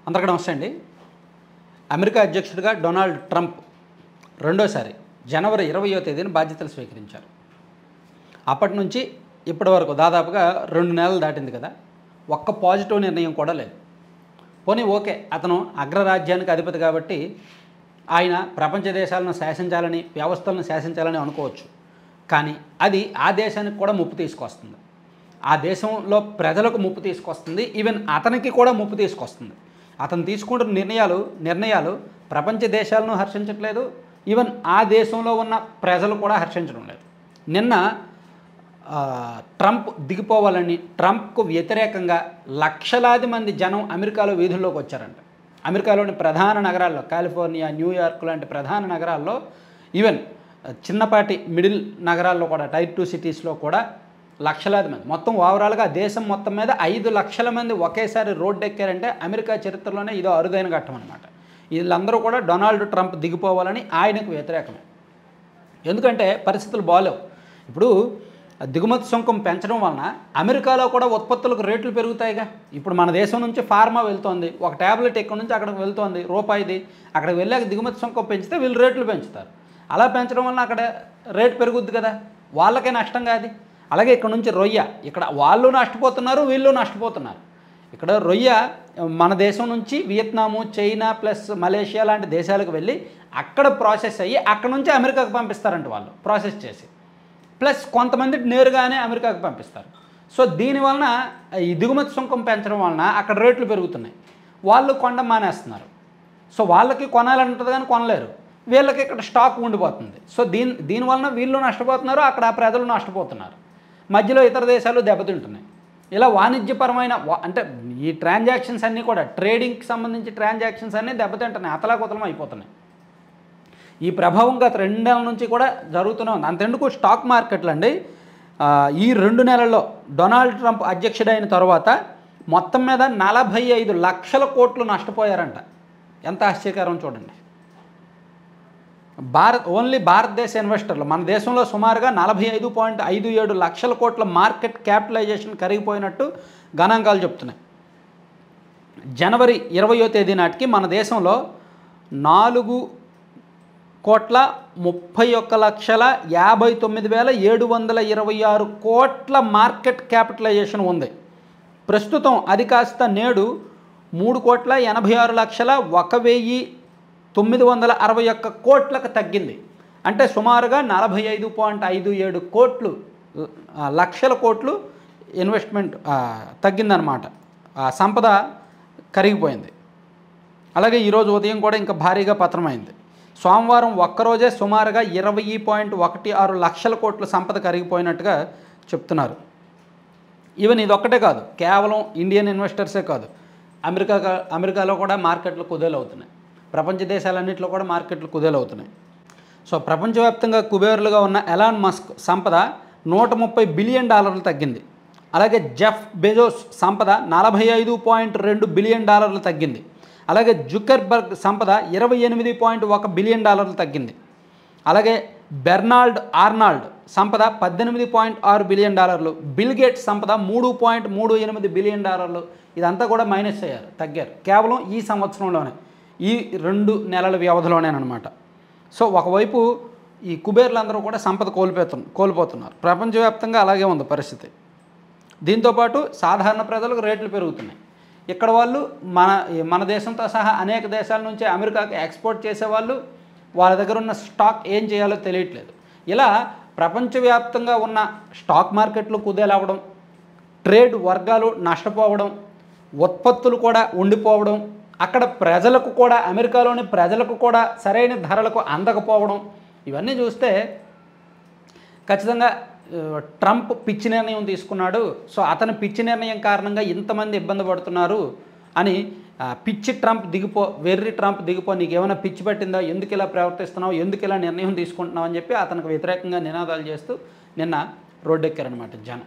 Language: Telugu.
అందరికీ నమస్తే అండి. అమెరికా అధ్యక్షుడిగా డొనాల్డ్ ట్రంప్ రెండోసారి జనవరి 20వ తేదీన బాధ్యతలు స్వీకరించారు. అప్పటి నుంచి ఇప్పటి వరకు దాదాపుగా 2 నెలలు దాటింది కదా, ఒక్క పాజిటివ్ నిర్ణయం కూడా లేదు. పోనీ ఓకే, అతను అగ్రరాజ్యానికి అధిపతి కాబట్టి ఆయన ప్రపంచ దేశాలను శాసించాలని, వ్యవస్థలను శాసించాలని అనుకోవచ్చు. కానీ అది ఆ దేశానికి కూడా ముప్పు తీసుకొస్తుంది. ఆ దేశంలో ప్రజలకు ముప్పు తీసుకొస్తుంది. ఈవెన్ అతనికి కూడా ముప్పు తీసుకొస్తుంది. అతను తీసుకుంటున్న నిర్ణయాలు ప్రపంచ దేశాలను హర్షించట్లేదు. ఈవెన్ ఆ దేశంలో ఉన్న ప్రజలు కూడా హర్షించడం లేదు. నిన్న ట్రంప్ దిగిపోవాలని, ట్రంప్కు వ్యతిరేకంగా లక్షలాది మంది జనం అమెరికాలో వీధుల్లోకి వచ్చారంట. అమెరికాలోని ప్రధాన నగరాల్లో, కాలిఫోర్నియా, న్యూయార్క్ లాంటి ప్రధాన నగరాల్లో, ఈవెన్ చిన్నపాటి మిడిల్ నగరాల్లో కూడా, టైర్ 2 సిటీస్లో కూడా లక్షలాది మంది, మొత్తం ఓవరాల్గా దేశం మొత్తం మీద 5 లక్షల మంది ఒకేసారి రోడ్డు ఎక్కారంటే అమెరికా చరిత్రలోనే ఇదో అరుదైన ఘట్టం అనమాట. వీళ్ళందరూ కూడా డొనాల్డ్ ట్రంప్ దిగిపోవాలని ఆయనకు వ్యతిరేకమే. ఎందుకంటే పరిస్థితులు బాలేవు. ఇప్పుడు దిగుమతి సుంకం పెంచడం వలన అమెరికాలో కూడా ఉత్పత్తులకు రేట్లు పెరుగుతాయిగా. ఇప్పుడు మన దేశం నుంచి ఫార్మా వెళ్తోంది, ఒక ట్యాబ్లెట్ ఇక్కడ నుంచి అక్కడికి వెళ్తోంది రూపాయిది, అక్కడికి వెళ్ళాక దిగుమతి సుంకం పెంచితే వీళ్ళు రేట్లు పెంచుతారు. అలా పెంచడం వలన అక్కడ రేటు పెరుగుద్ది కదా, వాళ్ళకే నష్టం కాదు. అలాగే ఇక్కడ నుంచి రొయ్య, ఇక్కడ వాళ్ళు నష్టపోతున్నారు, వీళ్ళు నష్టపోతున్నారు. ఇక్కడ రొయ్య మన దేశం నుంచి వియత్నాము, చైనా ప్లస్ మలేషియా లాంటి దేశాలకు వెళ్ళి అక్కడ ప్రాసెస్ అయ్యి అక్కడ నుంచి అమెరికాకు పంపిస్తారంట వాళ్ళు ప్రాసెస్ చేసి, ప్లస్ కొంతమంది నేరుగానే అమెరికాకు పంపిస్తారు. సో దీనివలన ఈ దిగుమతి సుంకం పెంచడం వలన అక్కడ రేట్లు పెరుగుతున్నాయి, వాళ్ళు కొండ మానేస్తున్నారు. సో వాళ్ళకి కొనాలంటుంది కానీ కొనలేరు, వీళ్ళకి ఇక్కడ స్టాక్ ఉండిపోతుంది. సో దీనివలన వీళ్ళు నష్టపోతున్నారు, అక్కడ ఆ ప్రజలు నష్టపోతున్నారు, మధ్యలో ఇతర దేశాలు దెబ్బతింటున్నాయి. ఇలా వాణిజ్యపరమైన అంటే ఈ ట్రాన్సాక్షన్స్ అన్నీ కూడా, ట్రేడింగ్కి సంబంధించి ట్రాన్సాక్షన్స్ అన్నీ దెబ్బతింటున్నాయి, అతలాకుతలం అయిపోతున్నాయి. ఈ ప్రభావం గత 2 నెలల నుంచి కూడా జరుగుతూనే ఉంది. అంతెందుకు స్టాక్ మార్కెట్లు అండి, ఈ 2 నెలల్లో డొనాల్డ్ ట్రంప్ అధ్యక్షుడైన తర్వాత మొత్తం మీద 45 లక్షల కోట్లు నష్టపోయారంట. ఎంత ఆశ్చర్యకరం చూడండి. ఓన్లీ భారతదేశ ఇన్వెస్టర్లు, మన దేశంలో సుమారుగా 45.57 లక్షల కోట్ల మార్కెట్ క్యాపిటలైజేషన్ కరిగిపోయినట్టు గణాంకాలు చెప్తున్నాయి. జనవరి 20వ తేదీ నాటికి మన దేశంలో 4,31,59,726 కోట్ల మార్కెట్ క్యాపిటలైజేషన్ ఉంది. ప్రస్తుతం అది కాస్త నేడు 3,86,1,961 కోట్లకు తగ్గింది. అంటే సుమారుగా 45.57 కోట్లు లక్షల కోట్లు ఇన్వెస్ట్మెంట్ తగ్గిందనమాట. సంపద కరిగిపోయింది. అలాగే ఈరోజు ఉదయం కూడా ఇంకా భారీగా పతనమైంది. సోమవారం ఒక్కరోజే సుమారుగా 20.16 లక్షల కోట్ల సంపద కరిగిపోయినట్టుగా చెప్తున్నారు. ఈవెన్ ఇది ఒక్కటే కాదు, కేవలం ఇండియన్ ఇన్వెస్టర్సే కాదు, అమెరికాలో కూడా మార్కెట్లు కుదేలవుతున్నాయి, ప్రపంచ దేశాలన్నింటిలో కూడా మార్కెట్లు కుదేలవుతున్నాయి. సో ప్రపంచవ్యాప్తంగా కుబేరులుగా ఉన్న ఎలాన్ మస్క్ సంపద $130 బిలియన్ తగ్గింది. అలాగే జెఫ్ బెజోస్ సంపద $45.2 బిలియన్ తగ్గింది. అలాగే జుకర్బర్గ్ సంపద $28.1 బిలియన్ తగ్గింది. అలాగే బెర్నాల్డ్ ఆర్నాల్డ్ సంపద $18.6 బిలియన్, బిల్ గేట్స్ సంపద $3.38 బిలియన్. ఇదంతా కూడా మైనస్ అయ్యారు, తగ్గారు కేవలం ఈ సంవత్సరంలోనే, ఈ 2 నెలల వ్యవధిలోనేనమాట. సో ఒకవైపు ఈ కుబేర్లందరూ కూడా సంపద కోల్పోతున్నారు. ప్రపంచవ్యాప్తంగా అలాగే ఉంది పరిస్థితి. దీంతోపాటు సాధారణ ప్రజలకు రేట్లు పెరుగుతున్నాయి. ఇక్కడ వాళ్ళు మన దేశంతో సహా అనేక దేశాల నుంచి అమెరికాకి ఎక్స్పోర్ట్ చేసేవాళ్ళు, వాళ్ళ దగ్గర ఉన్న స్టాక్ ఏం చేయాలో తెలియట్లేదు. ఇలా ప్రపంచవ్యాప్తంగా ఉన్న స్టాక్ మార్కెట్లు కుదేలవ్వడం, ట్రేడ్ వర్గాలు నష్టపోవడం, ఉత్పత్తులు కూడా ఉండిపోవడం, అక్కడ ప్రజలకు కూడా, అమెరికాలోని ప్రజలకు కూడా సరైన ధరలకు అందకపోవడం, ఇవన్నీ చూస్తే ఖచ్చితంగా ట్రంప్ పిచ్చి నిర్ణయం తీసుకున్నాడు. సో అతని పిచ్చి నిర్ణయం కారణంగా ఇంతమంది ఇబ్బంది పడుతున్నారు అని, పిచ్చి ట్రంప్ దిగిపో, వెర్రి ట్రంప్ దిగిపో, నీకు ఏమైనా పిచ్చి పట్టిందా, ఎందుకు ఇలా ప్రవర్తిస్తున్నావు, ఎందుకు ఇలా నిర్ణయం తీసుకుంటున్నావు అని చెప్పి అతనికి వ్యతిరేకంగా నినాదాలు చేస్తూ నిన్న రోడ్డెక్కారనమాట జనం.